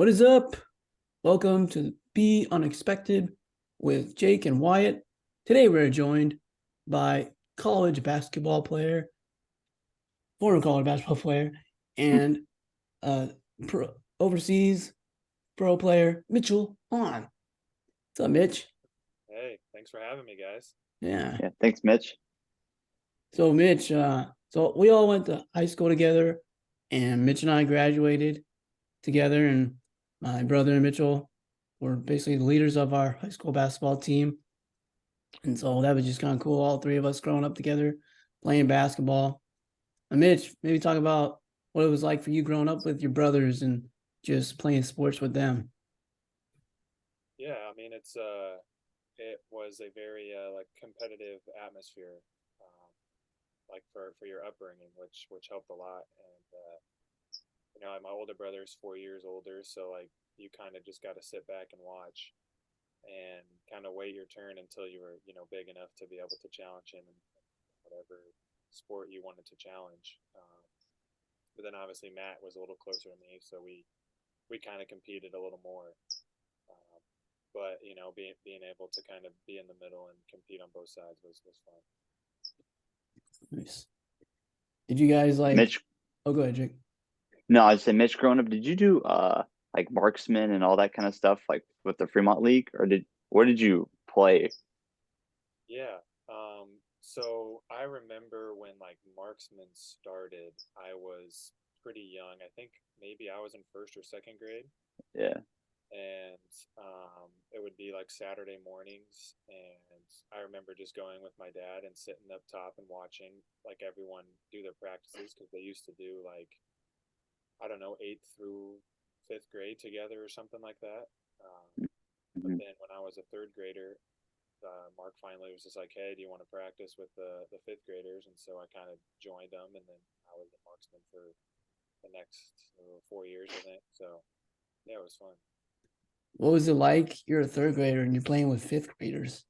What is up? Welcome to Be Unexpected with Jake and Wyatt. Today we're joined by college basketball player, former college basketball player, and overseas pro player, Mitchell Hahn. What's up, Mitch? Hey, thanks for having me, guys. Yeah. Yeah, thanks, Mitch. So Mitch, so we all went to high school together, and Mitch and I graduated together, and my brother and Mitchell were basically the leaders of our high school basketball team. And so that was just kind of cool. All three of us growing up together, playing basketball. And Mitch, maybe talk about what it was like for you growing up with your brothers and just playing sports with them. Yeah, I mean it was a very like competitive atmosphere, like for your upbringing, which helped a lot. And my older brother is 4 years older, so like you kind of just got to sit back and watch, and kind of wait your turn until you were big enough to be able to challenge him in whatever sport you wanted to challenge. But then obviously Matt was a little closer to me, so we kind of competed a little more. Um, but being able to kind of be in the middle and compete on both sides was fun. Nice. Did you guys like? Mitch, Oh, go ahead, Jake. no, I'd say Mitch, growing up, did you do like marksman and all that kind of stuff like with the Fremont League, or where did you play? Yeah. So I remember when like marksman started, I was pretty young. I think maybe I was in first or second grade, Yeah. and it would be like Saturday mornings, and I remember just going with my dad and sitting up top and watching like everyone do their practices because they used to do like I don't know, eighth through fifth grade together or something like that. But Mhm. then when I was a third grader, Mark finally was just like, "Hey, do you want to practice with the fifth graders?" And so I kind of joined them, and then I was a marksman for the next 4 years, I think. So yeah, it was fun. What was it like? You're a third grader and you're playing with fifth graders.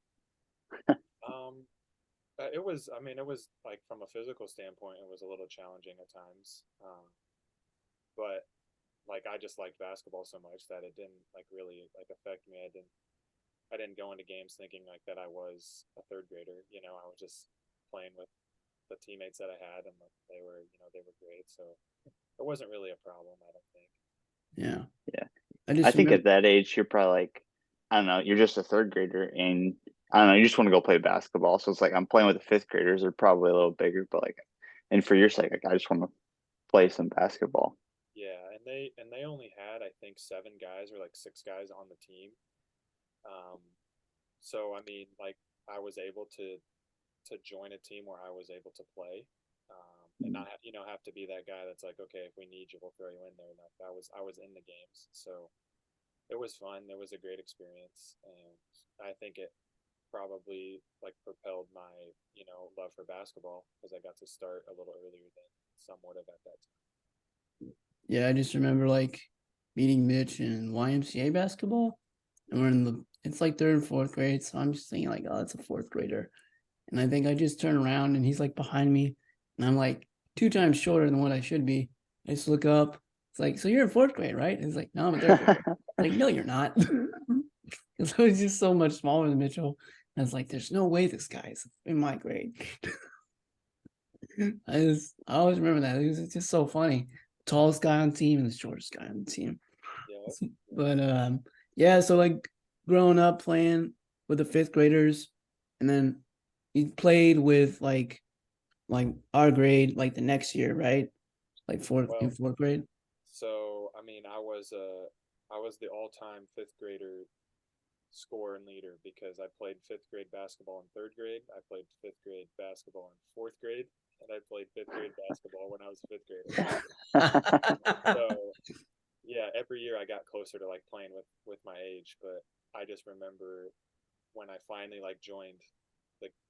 Um, it was, I mean, it was like from a physical standpoint, it was a little challenging at times. But like I just liked basketball so much that it didn't like really like affect me. I didn't go into games thinking like that I was a third grader. I was just playing with the teammates that I had, and like, they were great. So it wasn't really a problem, I don't think. Yeah, Yeah. I I just think remember. at that age, you're probably like, I don't know, you're just a third grader and I don't know, you just want to go play basketball. So it's like I'm playing with the fifth graders, they're probably a little bigger, but like, and for your sake, like I just want to play some basketball. Yeah, and they only had I think 7 guys or like 6 guys on the team. Um, so I mean, like I was able to join a team where I was able to play, and not have to be that guy that's like, okay, if we need you, we'll throw you in there. Like I was in the games, so it was fun. It was a great experience, and I think it probably like propelled my love for basketball because I got to start a little earlier than some would have at that time. Yeah, I just remember like meeting Mitch in YMCA basketball, and we're in the. It's like third and fourth grade, so I'm just thinking like, oh, that's a fourth grader. And I think I just turn around and he's like behind me, and I'm like 2 times shorter than what I should be. I just look up. It's like, so you're in fourth grade, right? And it's like, no, I'm in third grade. Like, no, you're not. So he's just so much smaller than Mitchell. And I was like, there's no way this guy is in my grade. I always remember that. It was just so funny. Tallest guy on the team and the shortest guy on the team. Yeah, yeah. But yeah, so like growing up playing with the fifth graders, and then you played with like our grade like the next year, right? Like Well, fourth grade. so I mean, I was the all-time fifth grader scorer and leader because I played fifth grade basketball in third grade. I played fifth grade basketball in fourth grade, and I played fifth grade basketball when I was a fifth grader. So yeah, every year I got closer to like playing with my age, but I just remember when I finally like joined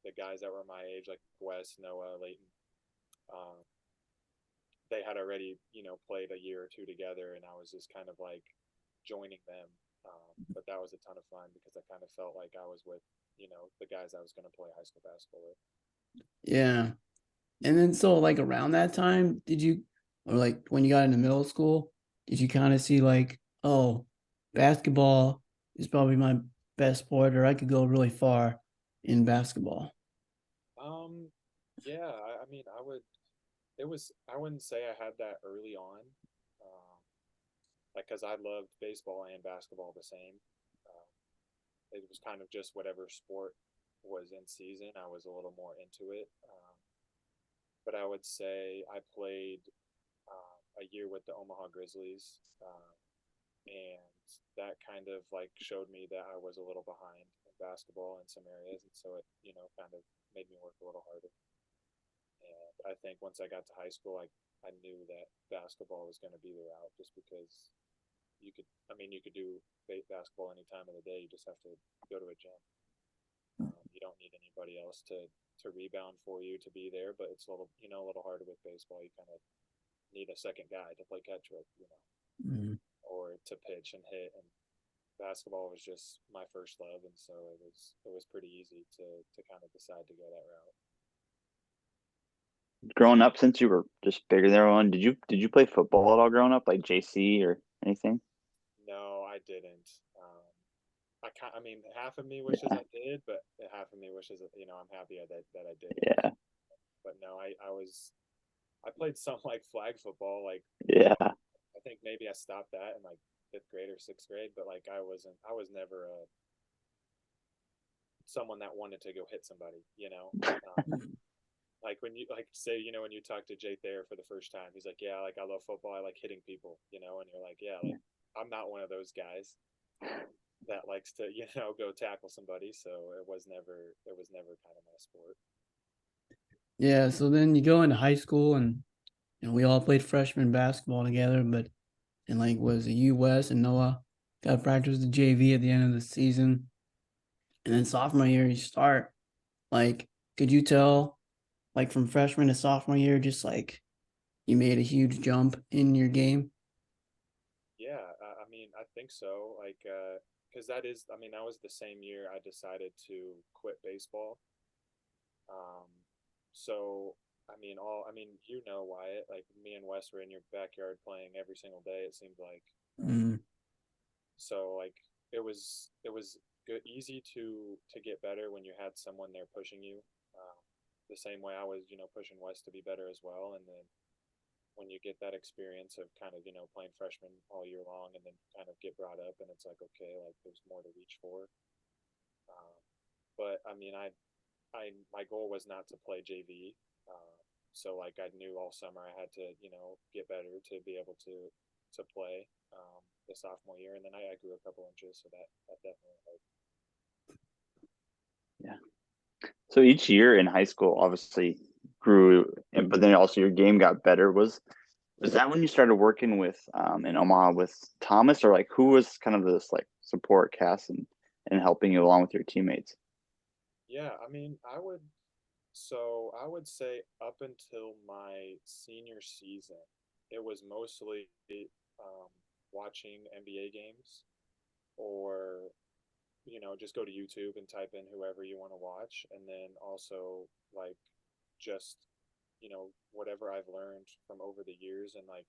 the guys that were my age, like Wes, Noah, Leighton. Um, they had already played a year or two together, and I was just kind of like joining them. But that was a ton of fun because I kind of felt like I was with the guys I was going to play high school basketball with. Yeah. And then so like around that time, did you or like when you got into middle school, did you kind of see like oh, basketball is probably my best sport, or I could go really far in basketball. Um, yeah, I mean, I wouldn't say I had that early on, um, like, cause I loved baseball and basketball the same. Um, it was kind of just whatever sport was in season, I was a little more into it. But I would say I played a year with the Omaha Grizzlies, and that kind of like showed me that I was a little behind in basketball in some areas, and so it kind of made me work a little harder. And I think once I got to high school, I knew that basketball was going to be the route, just because you could do basketball any time of the day. You just have to go to a gym. You don't need anybody else to rebound for you to be there, but it's a little harder with baseball. You kind of need a second guy to play catch with, Mm. or to pitch and hit. And basketball was just my first love, and so it was pretty easy to kind of decide to go that route. Growing up, since you were just bigger than everyone, did you play football at all growing up, like JC or anything? No, I didn't. I mean, half of me wishes I did, but half of me wishes I'm happy that I didn't. Yeah, But no, I played some like flag football, like yeah, I think maybe I stopped that in like fifth grade or sixth grade, but like I was never someone that wanted to go hit somebody. Like when you like say when you talk to Jay Thayer for the first time, he's like, yeah, like I love football, I like hitting people, and you're like, yeah, like I'm not one of those guys that likes to go tackle somebody. So it was never kind of my sport. Yeah, so then you go into high school, and we all played freshman basketball together, but and like was it you, Wes, and Noah got to practice the JV at the end of the season, and then sophomore year you start. Like, could you tell, like from freshman to sophomore year, just like you made a huge jump in your game? Yeah, I mean, I think so. Like, because that was the same year I decided to quit baseball. Um, so Wyatt, like me and Wes were in your backyard playing every single day. It seemed like, Mm, so like it was good, easy to get better when you had someone there pushing you. Um, the same way I was, pushing Wes to be better as well. And then when you get that experience of kind of playing freshman all year long, and then kind of get brought up, and it's like, okay, like there's more to reach for. Um, but I mean, I my goal was not to play JV. So like I knew all summer I had to get better to be able to play the sophomore year, and then I grew a couple inches, so that definitely helped. yeah. So each year in high school, obviously grew, but then also your game got better. Was that when you started working with in Omaha with Thomas, or like who was kind of this like support cast and helping you along with your teammates? Yeah, I mean, I would say up until my senior season, it was mostly um, watching NBA games, or just go to YouTube and type in whoever you want to watch, and then also like just whatever I've learned from over the years, and like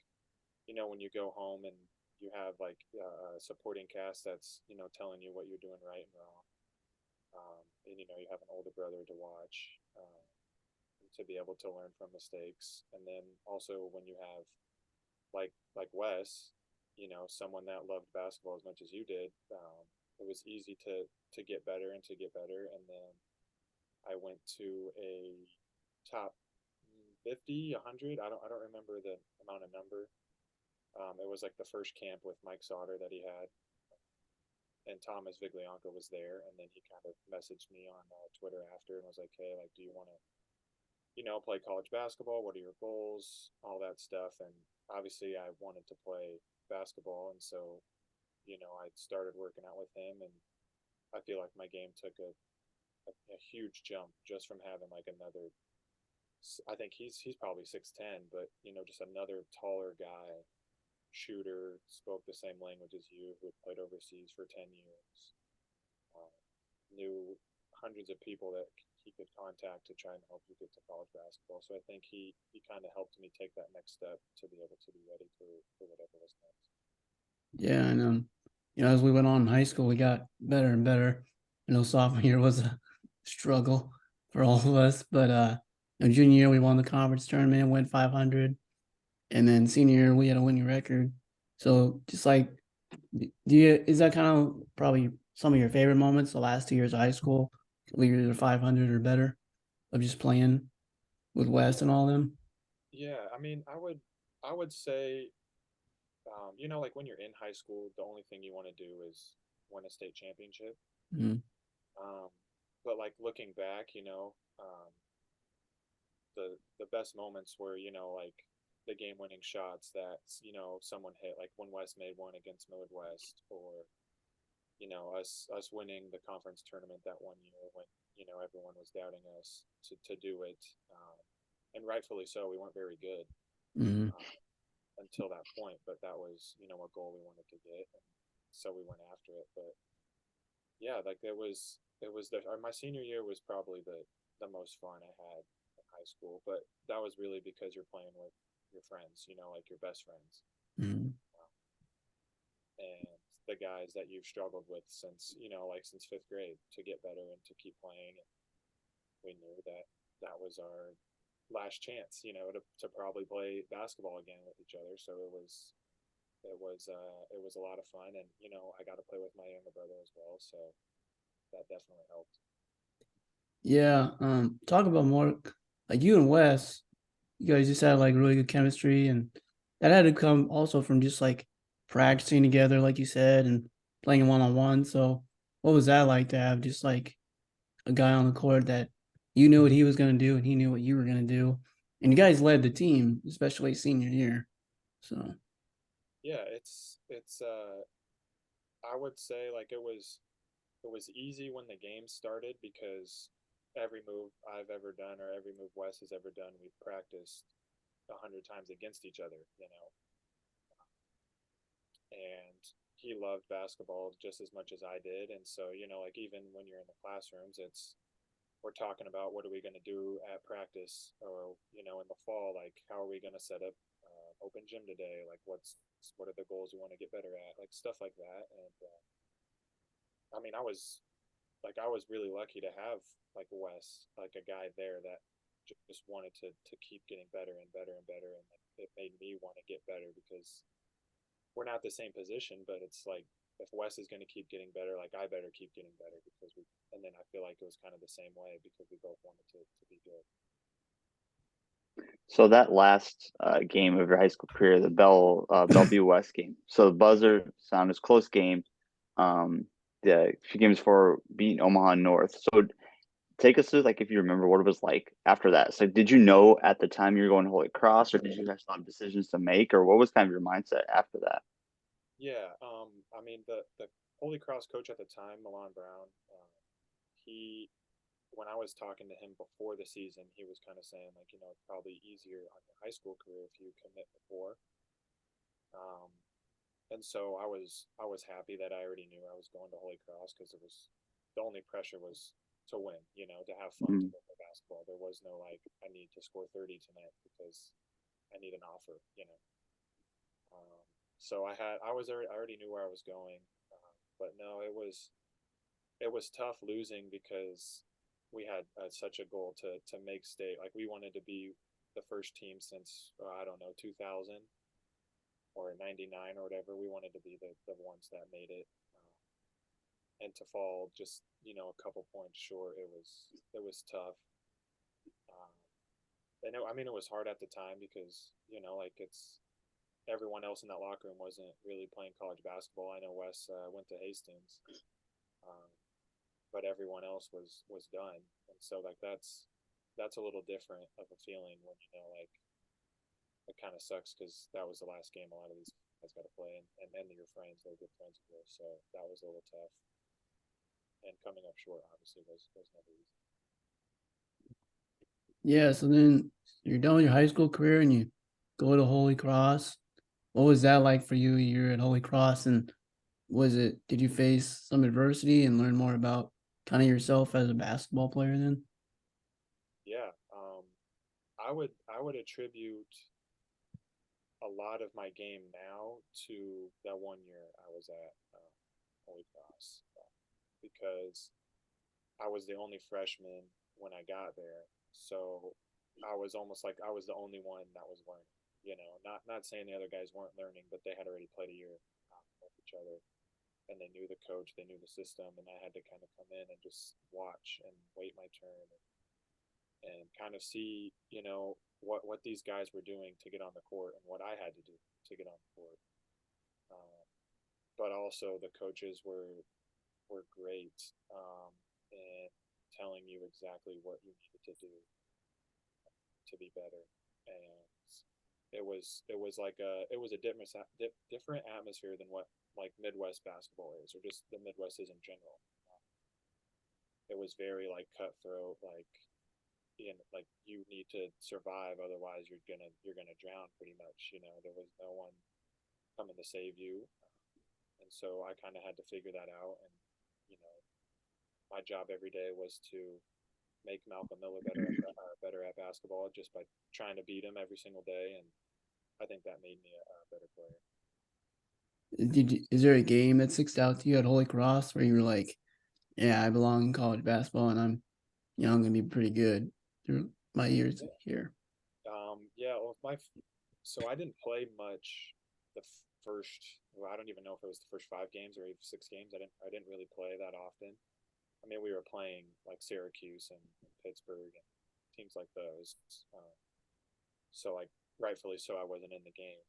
when you go home and you have like a supporting cast that's telling you what you're doing right and wrong, and you have an older brother to watch. To be able to learn from mistakes, and then also when you have like Wes, someone that loved basketball as much as you did, it was easy to get better and to get better. And then I went to a top 50, 100. I don't remember the amount of number. It was like the first camp with Mike Sauter that he had, and Thomas Viglianco was there. And then he kind of messaged me on Twitter after and was like, "Hey, like, do you want to play college basketball? What are your goals? All that stuff." And obviously, I wanted to play basketball, and so I started working out with him, and I feel like my game took a huge jump just from having like another. I think he's probably 6'10", but just another taller guy, shooter, spoke the same language as you, who had played overseas for 10 years, uh, knew hundreds of people that he could contact to try and help you get to college basketball. So I think he kind of helped me take that next step to be able to be ready for whatever was next. Yeah, and as we went on in high school, we got better and better. Sophomore year was a struggle for all of us, but junior year we won the conference tournament, went 500, and then senior year we had a winning record. So just like, do you is that kind of probably some of your favorite moments? The last 2 years of high school, either 500 or better, of just playing with West and all them. Yeah, I mean, I would say, like when you're in high school, the only thing you want to do is win a state championship. Mm-hmm. Um, but like looking back, the best moments were, like the game winning shots that, someone hit, like when West made one against Millard West, or, us winning the conference tournament that one year when, everyone was doubting us to do it. And rightfully so, we weren't very good Mm-hmm. until that point, but that was, a goal we wanted to get. And so we went after it. But yeah, like my senior year was probably the most fun I had in high school, but that was really because you're playing with your friends, like your best friends, Mm-hmm. and the guys that you've struggled with since, like since fifth grade to get better and to keep playing. And we knew that that was our last chance, to probably play basketball again with each other. So it was a lot of fun, and I got to play with my younger brother as well, so that definitely helped. Yeah. Talk about more like you and Wes. You guys just had like really good chemistry, and that had to come also from just like practicing together, like you said, and playing one on one. So, what was that like to have just like a guy on the court that you knew what he was going to do and he knew what you were going to do, and you guys led the team, especially senior year. So, Yeah, it's I would say like it was easy when the game started because every move I've ever done or every move Wes has ever done, we've practiced 100 times against each other, and he loved basketball just as much as I did. And so, like even when you're in the classrooms, we're talking about what are we going to do at practice, or in the fall, like how are we going to set up open gym today, like what are the goals we want to get better at, like stuff like that. And I mean, I was really lucky to have like Wes, like a guy there that just wanted to keep getting better and better and better, and like, it made me want to get better because we're not the same position, but it's like if Wes is going to keep getting better, like I better keep getting better because we. And then I feel like it was kind of the same way because we both wanted to be good. So that last game of your high school career, the Bellevue West game. So the buzzer sound is close game. The few games before beating Omaha North. So take us through, like, if you remember what it was like after that. So did you know at the time you were going to Holy Cross, or did you have some decisions to make, or what was kind of your mindset after that? Yeah, I mean the Holy Cross coach at the time, Milan Brown, he when I was talking to him before the season, he was kind of saying like, it's probably easier on your high school career if you commit before. Um, and so I was happy that I already knew I was going to Holy Cross because it was the only pressure was to win, to have fun, to Mm. go play basketball. There was no like I need to score 30 tonight because I need an offer. Um, so I already knew where I was going, but no, it was tough losing because we had such a goal to make state. Like we wanted to be the first team since I don't know 2000 or 99 or whatever. We wanted to be the ones that made it, and to fall just a couple points short, it was tough. Um, and I mean it was hard at the time because like it's everyone else in that locker room wasn't really playing college basketball. I know Wes went to Hastings, um, but everyone else was done, and so like that's a little different of a feeling when like it kind of sucks because that was the last game a lot of these guys got to play, and your friends, they're good friends of yours, so that was a little tough. And coming up short obviously was never easy. yeah. So then you're done with your high school career and you go to Holy Cross. What was that like for you? You're at Holy Cross, and did you face some adversity and learn more about kind of yourself as a basketball player then? Yeah, I would attribute a lot of my game now to that one year I was at Holy Cross because I was the only freshman when I got there. So I was almost like I was the only one that was learning. You know, not saying the other guys weren't learning, but they had already played a year with each other, and they knew the coach, they knew the system, and I had to kind of come in and just watch and wait my turn and kind of see, what these guys were doing to get on the court and what I had to do to get on the court. Um, but also the coaches were great in telling you exactly what you needed to do to be better, and it was like a different atmosphere than what like Midwest basketball is, or just the Midwest is in general. It was very like cutthroat, like like you need to survive, otherwise you're gonna drown pretty much. There was no one coming to save you, and so I kind of had to figure that out. And you know, my job every day was to make Malcolm Miller better at basketball just by trying to beat him every single day, and I think that made me a better player. Is there a game that sticks out to you at Holy Cross where you were like, yeah, I belong in college basketball and I'm gonna be pretty good through my years here. Yeah, well, so I didn't play much the first. Well, I don't even know if it was the first 5 games or even 6 games. I didn't really play that often. I mean, we were playing like Syracuse and Pittsburgh and teams like those. So like rightfully so, I wasn't in the game.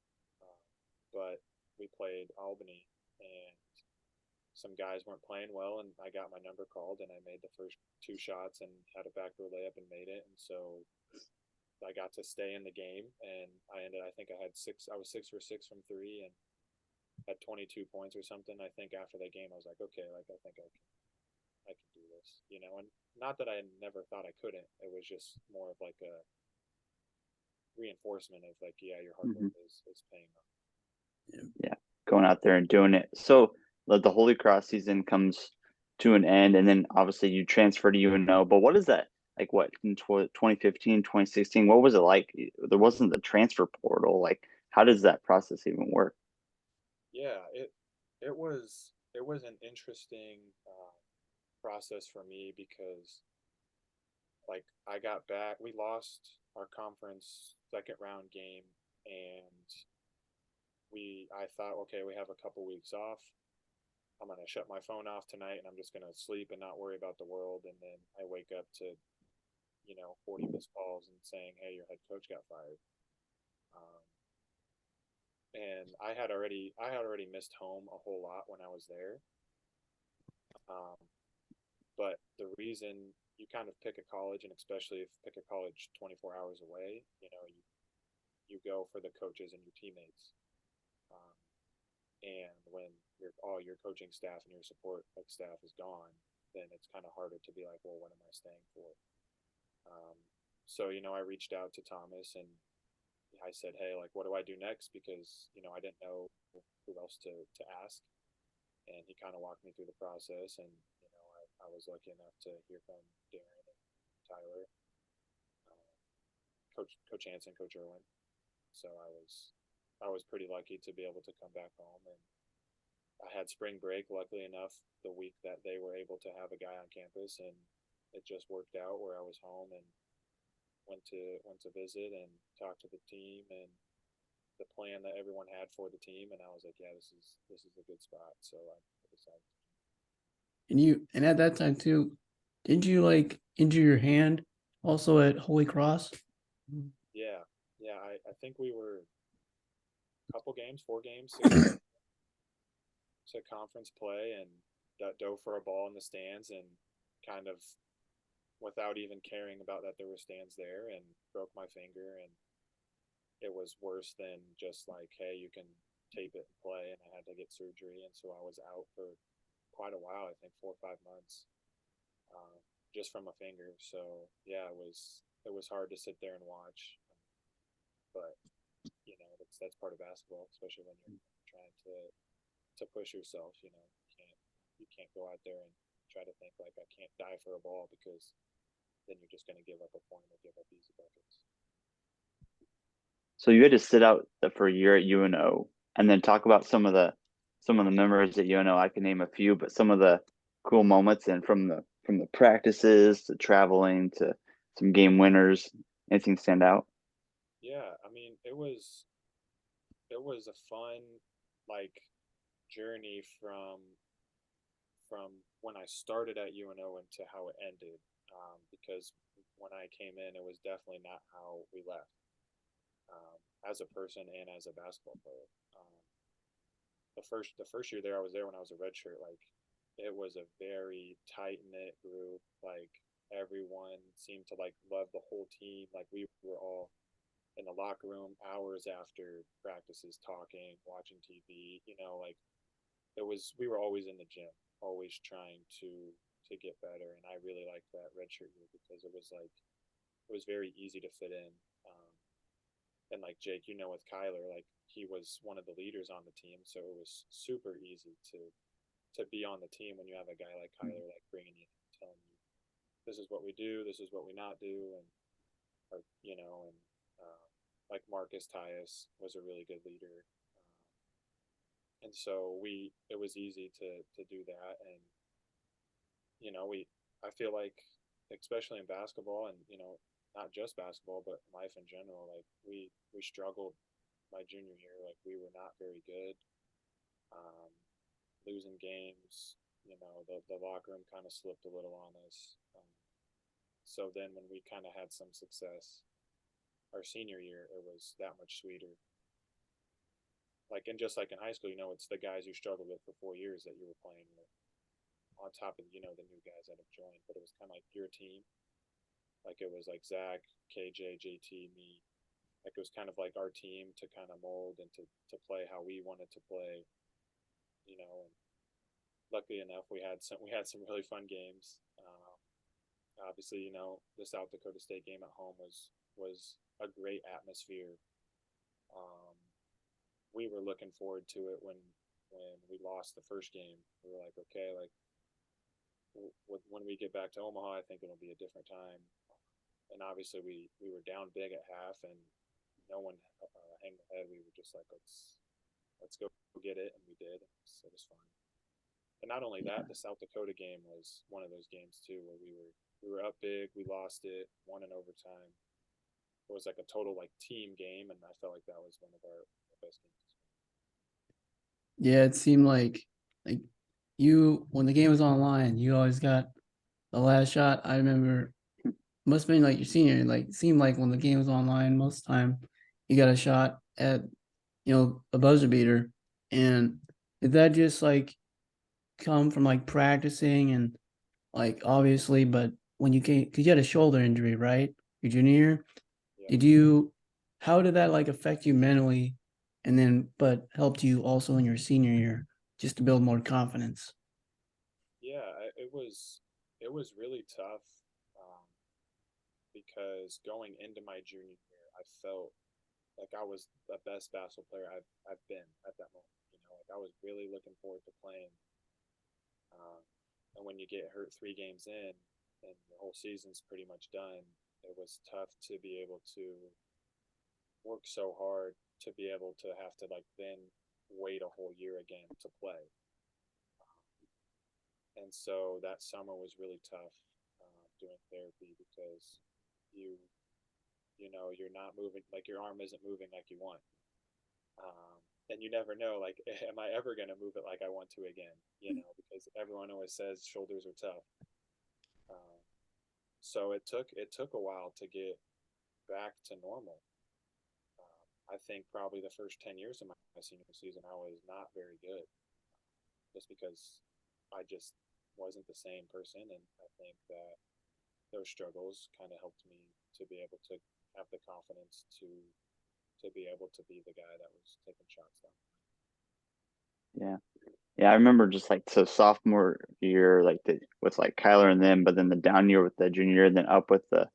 But we played Albany, and some guys weren't playing well, and I got my number called, and I made the first 2 shots and had a backdoor layup and made it. And so I got to stay in the game, and I think I had six. I was 6 for 6 from three, and had 22 points or something. I think after that game, I was like, okay, like I think I can do this, And not that I never thought I couldn't. It was just more of like a reinforcement of like, yeah, your hard Hmm. work is paying off. Yeah, going out there and doing it. So the Holy Cross season comes to an end, and then obviously you transfer to UNO. But what is that like? What in 2015, 2016? What was it like? There wasn't the transfer portal. Like, how does that process even work? Yeah, it was an interesting process for me because like I got back, we lost our conference second round game, and I thought, okay, we have a couple weeks off. I'm gonna shut my phone off tonight, and I'm just gonna sleep and not worry about the world. And then I wake up to 40 missed calls and saying, hey, your head coach got fired. Um, and I had already missed home a whole lot when I was there. Um, but the reason you kind of pick a college, and especially if you pick a college 24 hours away, you go for the coaches and your teammates. Um, and when all your coaching staff and your support like staff is gone, then it's kind of harder to be like, well, what am I staying for? Um, so I reached out to Thomas, and I said, hey, like, what do I do next? Because I didn't know who else to ask, and he kind of walked me through the process. And I was lucky enough to hear from Darren and Tyler, uh, Coach Hansen, Coach Irwin. So I was pretty lucky to be able to come back home, and I had spring break. Luckily enough, the week that they were able to have a guy on campus, and it just worked out where I was home and went to visit and talk to the team and the plan that everyone had for the team. And I was like, yeah, this is a good spot. So I decided. And at that time too, didn't you like injure your hand also at Holy Cross? Yeah, yeah. I think we were a couple games, 4 games to conference play, and dove for a ball in the stands and kind of without even caring about that there were stands there, and broke my finger. And it was worse than just like, hey, you can tape it and play. And I had to get surgery, and so I was out for quite a while. I think 4 or 5 months, uh, just from a finger. So yeah, it was hard to sit there and watch, but that's part of basketball, especially when you're trying to push yourself. You can't go out there and try to think like I can't die for a ball, because then you're just going to give up a point or give up easy buckets. So you had to sit out for a year at UNO, and then talk about some of the memories at UNO. I can name a few, but some of the cool moments and from the practices to traveling to some game winners. Anything stand out? Yeah, I mean, it was a fun like journey from when I started at UNO into how it ended. Because when I came in, it was definitely not how we left, as a person and as a basketball player. The first year there, I was there when I was a redshirt. Like, it was a very tight knit group. Like, everyone seemed to like love the whole team. Like, we were all in the locker room hours after practices, talking, watching TV. Like, we were always in the gym, always trying to get better. And I really liked that redshirt year because it was very easy to fit in. And like Jake, with Kyler, like, he was one of the leaders on the team, so it was super easy to be on the team when you have a guy like Kyler, like, bringing you, telling you, this is what we do, this is what we not do, and or, and like Marcus Tyus was a really good leader, and so it was easy to do that, and we I feel like, especially in basketball, and not just basketball but life in general, like, we struggled my junior year. Like, we were not very good, um, losing games. The locker room kind of slipped a little on us. So then when we kind of had some success our senior year, it was that much sweeter. Like, and just like in high school, it's the guys you struggled with for 4 years that you were playing with, on top of the new guys that have joined. But it was kind of like your team. Like, it was like Zach, KJ, JT, me. Like, it was kind of like our team to kind of mold and to play how we wanted to play. And luckily enough, we had some really fun games. Obviously, the South Dakota State game at home was a great atmosphere. Um, we were looking forward to it when we lost the first game. We were like, okay, like, when we get back to Omaha, I think it'll be a different time. And obviously, we were down big at half, and no one hang the head. We were just like, let's go get it, and we did. It was fun. And not only that, the South Dakota game was one of those games too, where we were up big, we lost it, won in overtime. It was like a total like team game, and I felt like that was one of our best games. Yeah, it seemed like you when the game was online, you always got the last shot. I remember must have been like your senior, like it seemed like when the game was online, most of the time you got a shot at a buzzer beater. And did that just like come from like practicing and like obviously, but when you came, because you had a shoulder injury, right? Your junior year, Yeah, did you? How did that like affect you mentally, and then but helped you also in your senior year just to build more confidence? yeah, it was really tough, um, because going into my junior year, I felt like I was the best basketball player I've been at that moment. Like, I was really looking forward to playing. Um, and when you get hurt 3 games in and the whole season's pretty much done, it was tough to be able to work so hard to be able to have to like then wait a whole year again to play. And so that summer was really tough, doing therapy because you you're not moving, like, your arm isn't moving like you want. And you never know, like, am I ever going to move it like I want to again? Because everyone always says shoulders are tough. Um, so it took a while to get back to normal. I think probably the first 10 years of my senior season, I was not very good, just because I just wasn't the same person, and I think that those struggles kind of helped me to be able to have the confidence to be able to be the guy that was taking shots down. Yeah. Yeah, I remember just like so sophomore year, like with like Kyler and them, but then the down year with the junior year, and then up with the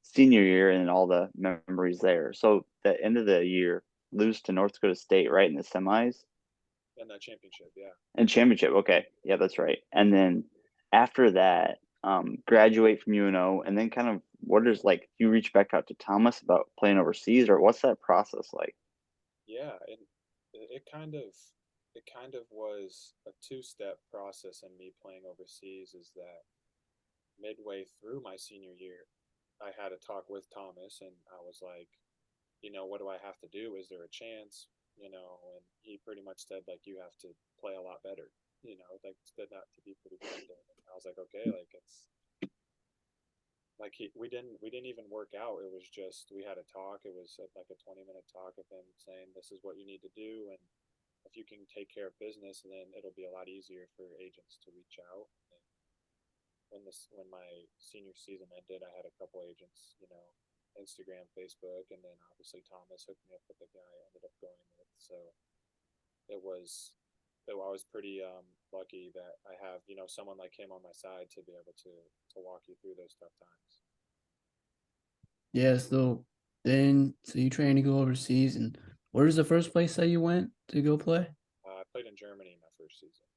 senior year and all the memories there. So the end of the year, lose to North Dakota State, right, in the semis And that championship, yeah. and championship. Okay, yeah, that's right. And then after that, graduate from UNO, and then kind of what is like you reach back out to Thomas about playing overseas, or what's that process like? Yeah, and it kind of was a two-step process in me playing overseas. Is that midway through my senior year, I had a talk with Thomas, and I was like, what do I have to do? Is there a chance? And he pretty much said like you have to play a lot better. Like stood out to be pretty good. And I was like, okay, like it's like we didn't even work out. It was just we had a talk. It was like a 20-minute talk of him saying this is what you need to do, and if you can take care of business, then it'll be a lot easier for agents to reach out. And when my senior season ended, I had a couple agents, Instagram, Facebook, and then obviously Thomas hooked me up with the guy I ended up going with. So it was I was pretty lucky that I have someone like him on my side to be able to walk you through those tough times. Yeah, so you trained to go overseas, and where's the first place that you went to go play? I played in Germany my first season.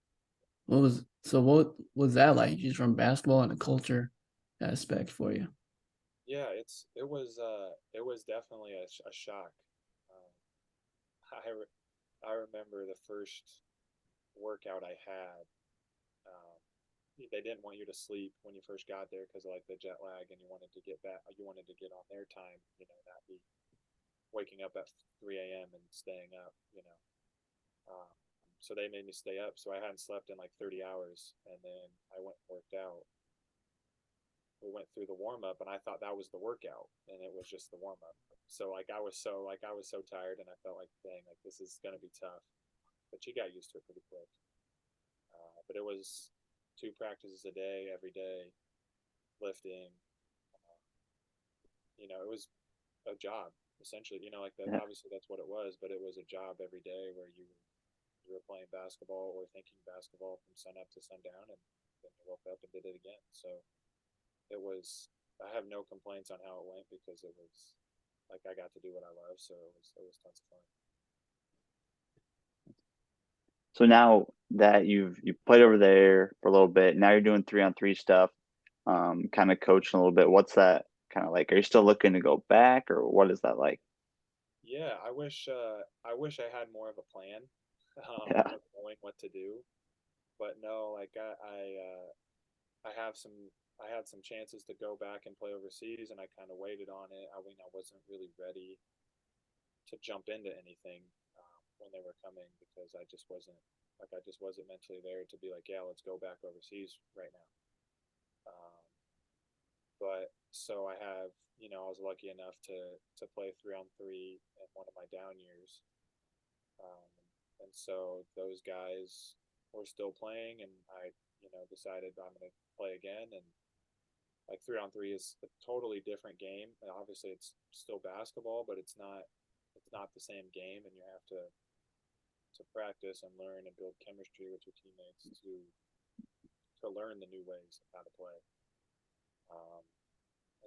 What was that like, just from basketball and the culture aspect for you? Yeah, it was definitely a shock. Um, I remember the first workout I had. Um, they didn't want you to sleep when you first got there because of like the jet lag, and you wanted to get back. You wanted to get on their time, not be waking up at 3 a.m. and staying up. Um, so they made me stay up. So I hadn't slept in like 30 hours, and then I went and worked out. We went through the warm up, and I thought that was the workout, and it was just the warm up. So I was so tired, and I felt like, dang, like this is gonna be tough. But you got used to it pretty quick. But it was 2 practices a day, every day, lifting. Uh, it was a job essentially. Like that. Yeah. Obviously, that's what it was, but it was a job every day where you were playing basketball or thinking basketball from sun up to sundown, and then you woke up and did it again. So it was. I have no complaints on how it went because it was like I got to do what I love, so it was tons of fun. So now that you've played over there for a little bit, now you're doing 3-on-3 stuff, kind of coaching a little bit. What's that kind of like? Are you still looking to go back, or what is that like? Yeah, I wish I had more of a plan Yeah. of knowing what to do, but no, like I have some I had some chances to go back and play overseas, and I kind of waited on it. I mean, I wasn't really ready to jump into anything when they were coming because I just wasn't mentally there to be like, yeah, let's go back overseas right now. Um, but so I have, I was lucky enough to play 3-on-3 in one of my down years, um, and so those guys were still playing, and I, decided I'm going to play again. And like 3-on-3 is a totally different game. And obviously, it's still basketball, but it's not the same game, and you have to practice and learn and build chemistry with your teammates to learn the new ways of how to play. Um,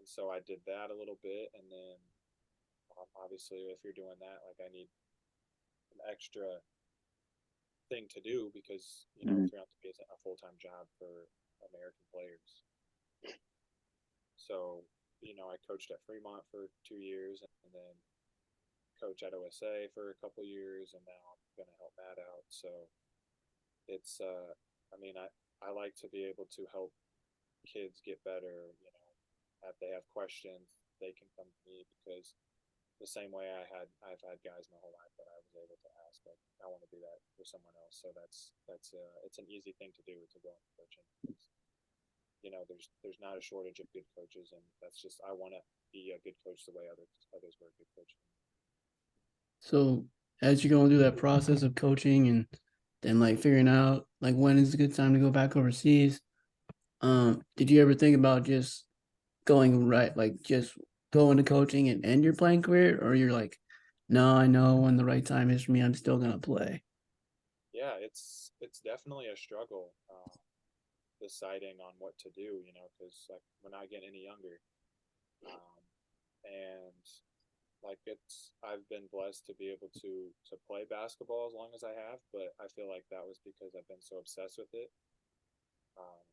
and so I did that a little bit, and then obviously, if you're doing that, like I need an extra thing to do because 3-on-3 isn't a full time job for American players. So I coached at Fremont for 2 years, and then coach at OSA for a couple years, and now I'm going to help Matt out. So it's I mean I like to be able to help kids get better. If they have questions, they can come to me because the same way I've had guys my whole life that I was able to ask like I want to do that for someone else. So that's it's an easy thing to do to go into coaching. There's not a shortage of good coaches, and that's just I want to be a good coach the way others were a good coach. So as you're going through that process of coaching and then like figuring out like when is a good time to go back overseas, did you ever think about just going right, like just going to coaching and end your playing career, or you're like, no, I know when the right time is for me, I'm still gonna play. Yeah, it's definitely a struggle deciding on what to do. Because like we're not getting any younger, um, and like I've been blessed to be able to play basketball as long as I have, but I feel like that was because I've been so obsessed with it. Um,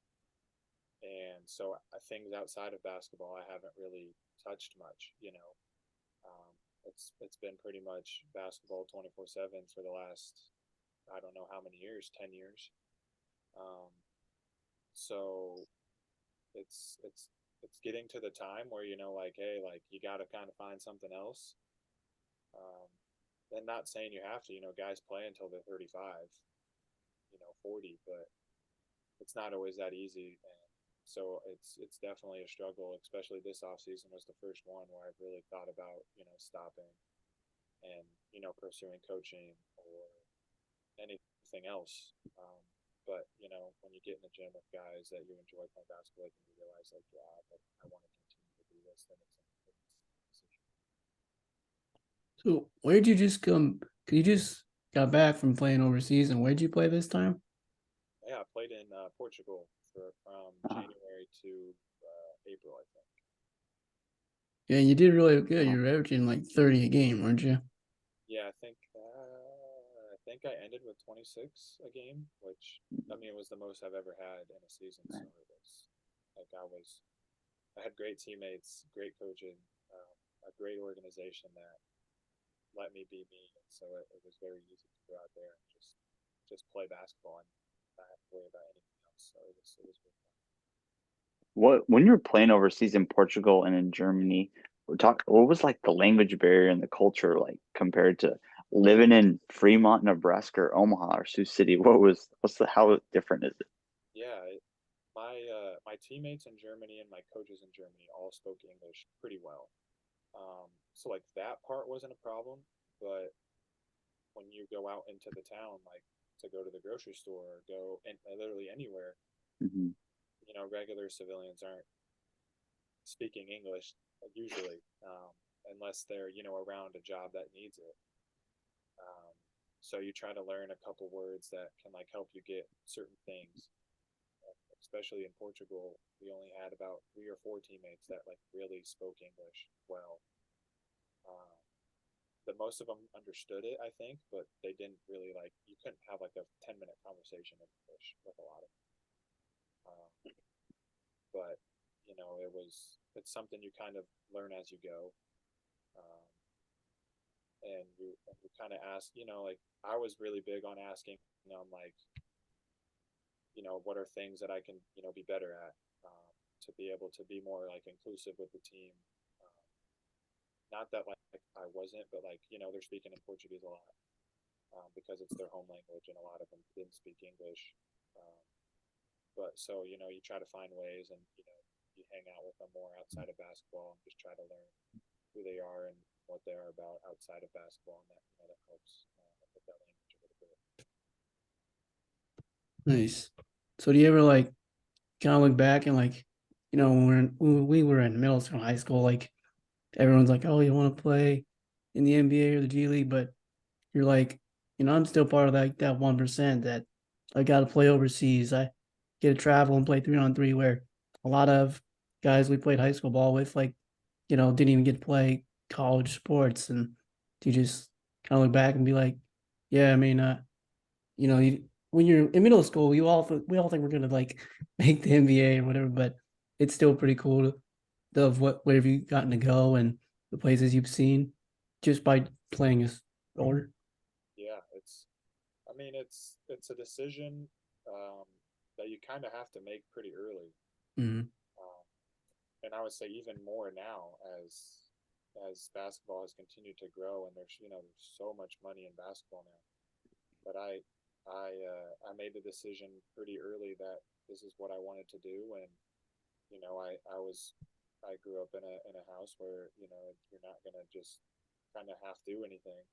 And so things outside of basketball, I haven't really touched much. It's been pretty much basketball 24/7 for the last, I don't know how many years, 10 years. Um, so it's getting to the time where like, hey, like you got to kind of find something else. Um, and not saying you have to, guys play until they're 35, 40, but it's not always that easy. And so it's definitely a struggle, especially this off season was the first one where I've really thought about, stopping and, pursuing coaching or anything else. But when you get in the gym with guys that you enjoy playing basketball with, and you realize like, yeah, like I want to continue to do this, then it's a decision. So where'd you just come? Cause you just got back from playing overseas, and where'd you play this time? Yeah, I played in Portugal from Uh, January to April, I think. Yeah, you did really good. You were averaging like 30 a game, weren't you? Yeah, I think I ended with 26 a game, which I mean it was the most I've ever had in a season. So it was like I had great teammates, great coaching, a great organization that let me be me, and so it was very easy to go out there and just play basketball and not have to worry about anything else. So it was good fun. what when you were playing overseas in Portugal and in Germany, what was like the language barrier and the culture like compared to living in Fremont, Nebraska, or Omaha or Sioux City? How different is it? Yeah, my teammates in Germany and my coaches in Germany all spoke English pretty well. So like that part wasn't a problem, but when you go out into the town, like to go to the grocery store or go and literally anywhere, Hmm. regular civilians aren't speaking English usually, unless they're around a job that needs it. Um, so you try to learn a couple words that can like help you get certain things. Especially in Portugal, we only had about 3 or 4 teammates that like really spoke English well. Um, the most of them understood it, I think, but they didn't really like. You couldn't have like a 10-minute conversation in English with a lot of them. But it's something you kind of learn as you go, um, and you kind of ask. Like I was really big on asking on like what are things that I can be better at, to be able to be more like inclusive with the team. Um, Not that like I wasn't, but like they're speaking in Portuguese a lot, because it's their home language, and a lot of them didn't speak English. Um, but so you try to find ways, and you hang out with them more outside of basketball, and just try to learn who they are and what they are about outside of basketball, and that helps with that language a little bit. Nice. So do you ever like kind of look back and like, when we were in middle school, high school, like everyone's like, oh, you want to play in the NBA or the G League, but you're like, I'm still part of that 1% that I got to play overseas. I get to travel and play 3-on-3 where a lot of guys we played high school ball with, like, didn't even get to play college sports. And you just kind of look back and be like, yeah, I mean, when you're in middle school, we all think we're gonna like make the NBA or whatever, but it's still pretty cool of wherever you've gotten to go and the places you've seen just by playing a sport. Yeah, I mean, it's a decision, um, that you kind of have to make pretty early. Mm-hmm. Um, and I would say even more now as basketball has continued to grow, and there's so much money in basketball now. But I made the decision pretty early that this is what I wanted to do, and I grew up in a house where you're not gonna just kind of half do anything.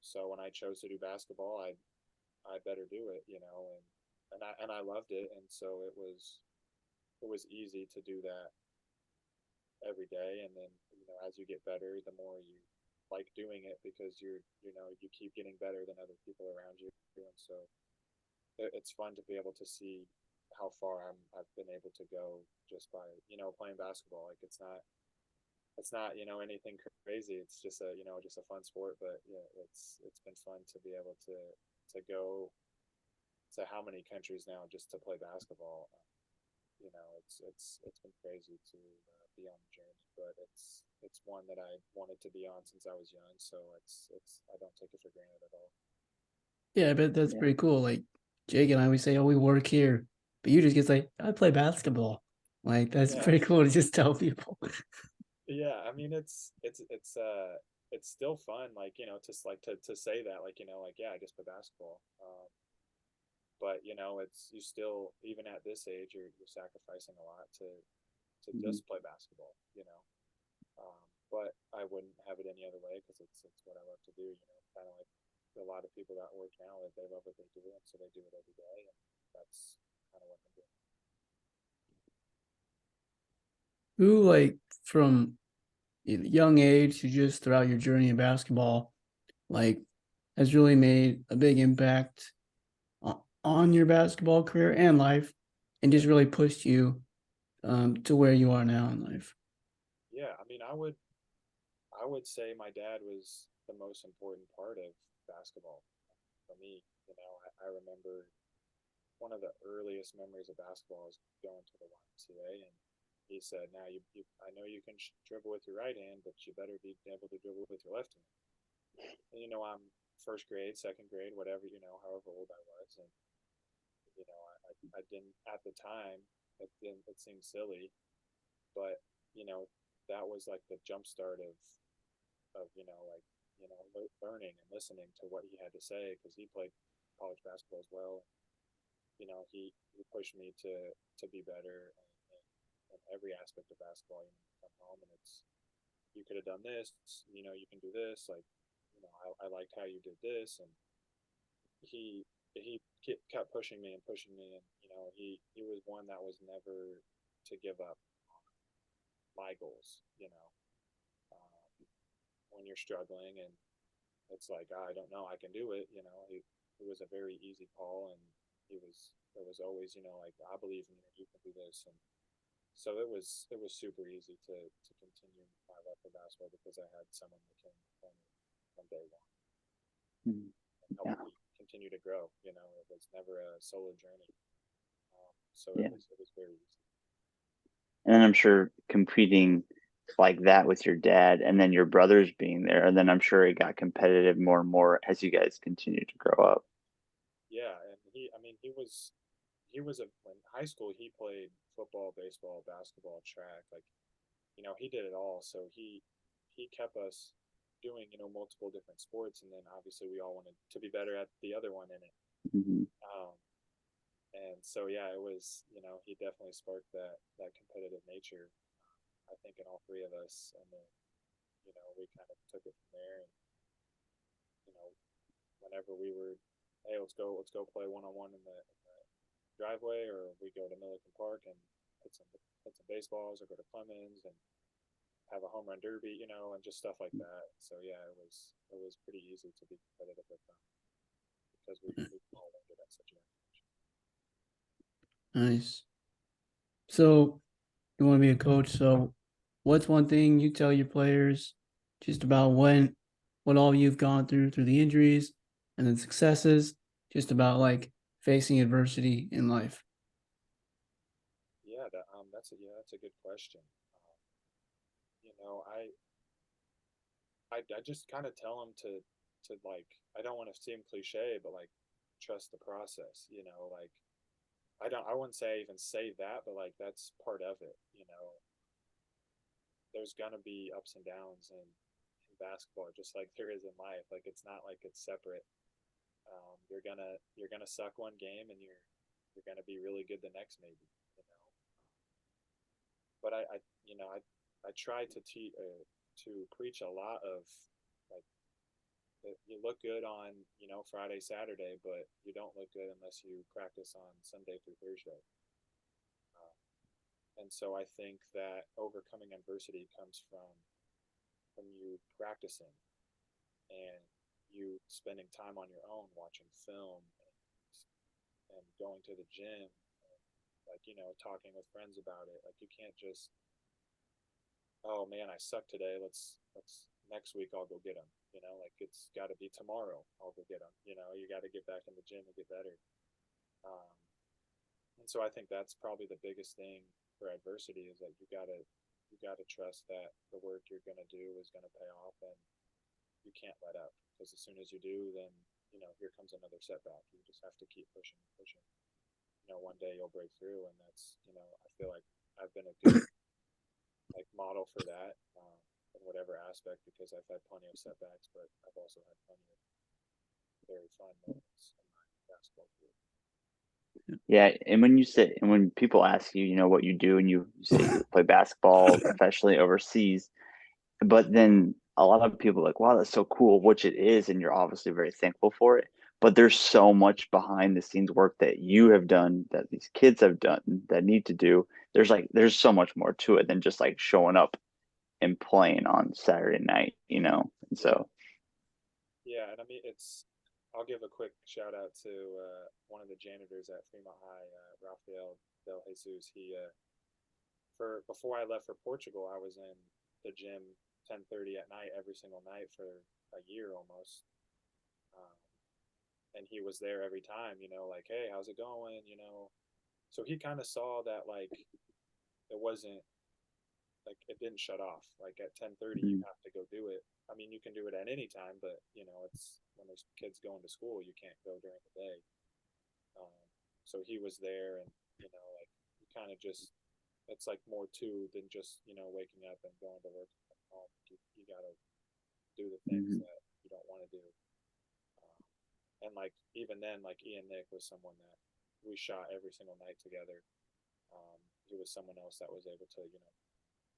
So when I chose to do basketball, I better do it, and I loved it, and so it was easy to do that every day. And then as you get better, the more you like doing it, because you keep getting better than other people around you, and so it's fun to be able to see how far I've been able to go just by playing basketball. Like it's not anything crazy. It's just a fun sport, but yeah, it's been fun to be able to go to how many countries now just to play basketball. it's been crazy to be on the journey, but it's one that I wanted to be on since I was young, so it's I don't take it for granted at all. Yeah, I bet that's Yeah. pretty cool. Like Jake and I, we say, "Oh, we work here," but you just get like, "I play basketball." Like that's Yeah, pretty cool to just tell people. yeah. I mean, it's still fun, like to say that, like like yeah, I just play basketball. But it's you still even at this age, you're sacrificing a lot to Mhm. just play basketball. But I wouldn't have it any other way because it's what I love to do. Kind of like a lot of people that work now, like they love what they do, and so they do it every day, and that's kind of what I'm doing. Who like from a young age to just throughout your journey in basketball, like has really made a big impact on your basketball career and life, and just Yeah, really pushed you to where you are now in life. yeah. I mean, I would say my dad was the most important part of basketball for me. I remember one of the earliest memories of basketball is going to the YMCA, and he said, "Now I know you can dribble with your right hand, but you better be able to dribble with your left hand." And I'm first grade, second grade, whatever, however old I was, and I didn't at the time. It seemed silly, but you know that was like the jump start of learning and listening to what he had to say because he played college basketball as well. He pushed me to be better in every aspect of basketball. Come home and it's you could have done this. You can do this. Like, I liked how you did this, and he kept pushing me and pushing me, and he was one that was never to give up my goals. When you're struggling and it's like I don't know, I can do it. It was a very easy call, and it was always like I believe in you, you can do this, and so it was super easy to continue my love for basketball because I had someone that came from day one Mhm. and helped Yeah. me continue to grow. It was never a solo journey, so it Yeah. was very easy. And then I'm sure competing like that with your dad and then your brothers being there, and then I'm sure it got competitive more and more as you guys continued to grow up. Yeah, and I mean, he was in high school. He played football, baseball, basketball, track. Like, he did it all. So he kept us doing multiple different sports, and then obviously we all wanted to be better at the other one in it. Mhm. Um, and so yeah, it was he definitely sparked that competitive nature. I think in all three of us, and then we kind of took it from there. And you know, whenever we were, hey, let's go play one on one in the driveway, or we go to Milliken Park and hit some baseballs, or go to Clemens and have a home run derby, and just stuff like that. So yeah, it was pretty easy to be competitive with them because we all learned it at such a young age. Nice. So you want to be a coach. So what's one thing you tell your players just about what all you've gone through the injuries and then successes, just about like facing adversity in life? Yeah, that's a good question. You know, I just kind of tell them to like I don't want to seem cliche, but like trust the process. Like I wouldn't say even say that, but like that's part of it. There's gonna be ups and downs in basketball, just like there is in life. Like it's not like it's separate. You're gonna suck one game, and you're gonna be really good the next, maybe. You know, but I try to preach a lot of like you look good on Friday, Saturday, but you don't look good unless you practice on Sunday through Thursday. Uh, and so I think that overcoming adversity comes from you practicing and you spending time on your own watching film and going to the gym and like talking with friends about it. Like you can't just, oh man, I suck today, let's next week I'll go get them. Like it's got to be tomorrow I'll go get them. You got to get back in the gym and get better. um, And so I think that's probably the biggest thing for adversity is that you gotta trust that the work you're gonna do is gonna pay off, and you can't let up, because as soon as you do, then here comes another setback. You just have to keep pushing and pushing. One day you'll break through, and that's I feel like I've been a good like model for that, in whatever aspect, because I've had plenty of setbacks, but I've also had plenty of very fun moments in my basketball career. Yeah, and when people ask you, what you do, and you say you play basketball professionally overseas, but then a lot of people are like, wow, that's so cool, which it is, and you're obviously very thankful for it. But there's so much behind the scenes work that you have done, that these kids have done, that need to do. There's so much more to it than just like showing up and playing on Saturday night, And Yeah, so, yeah, and I mean I'll give a quick shout out to one of the janitors at Fremont High, Rafael Del Jesus. He for before I left for Portugal, I was in the gym 10:30 at night every single night for a year almost. Um, and he was there every time, like, hey, how's it going? So he kind of saw that like it wasn't like it didn't shut off. Like at 10:30, you mhm, have to go do it. I mean, you can do it at any time, but it's when there's kids going to school, you can't go during the day. Um, so he was there, and like you kind of just it's like more to than just waking up and going to work at home. You gotta do the things mhm, that you don't want to do. Um, and like even then, like Ian Nick was someone that we shot every single night together. He was someone else that was able to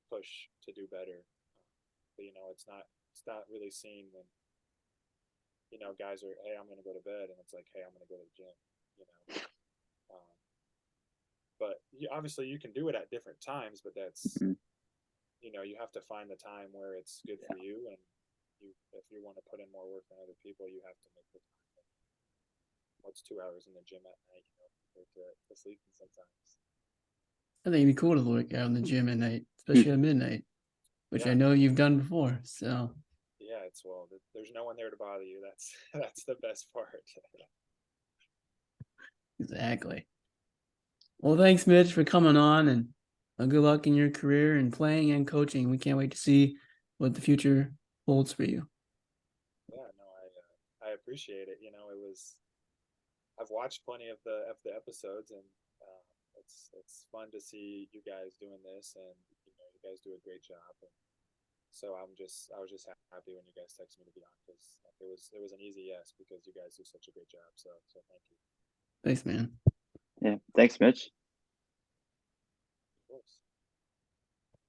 push to do better. But it's not really seen when guys are, hey, I'm gonna go to bed, and it's like, hey, I'm gonna go to the gym. You know, um, but obviously you can do it at different times, but that's mhm. you have to find the time where it's good for you, and if you want to put in more work than other people, you have to make the time. What's 2 hours in the gym at night, compared to sleeping sometimes. I think it'd be cool to work out in the gym at night, Hmm. especially at midnight, which I Yeah, know you've done before. So yeah, it's well, there's no one there to bother you. That's that's the best part. exactly. Well, thanks, Mitch, for coming on, and good luck in your career and playing and coaching. We can't wait to see what the future holds for you. Yeah, no, I appreciate it. It was I've watched plenty of the episodes, and uh, it's fun to see you guys doing this, and you guys do a great job. And so I was just happy when you guys texted me to be on, because it was an easy yes, because you guys do such a great job. So thank you. Thanks, man. Yeah, thanks, Mitch.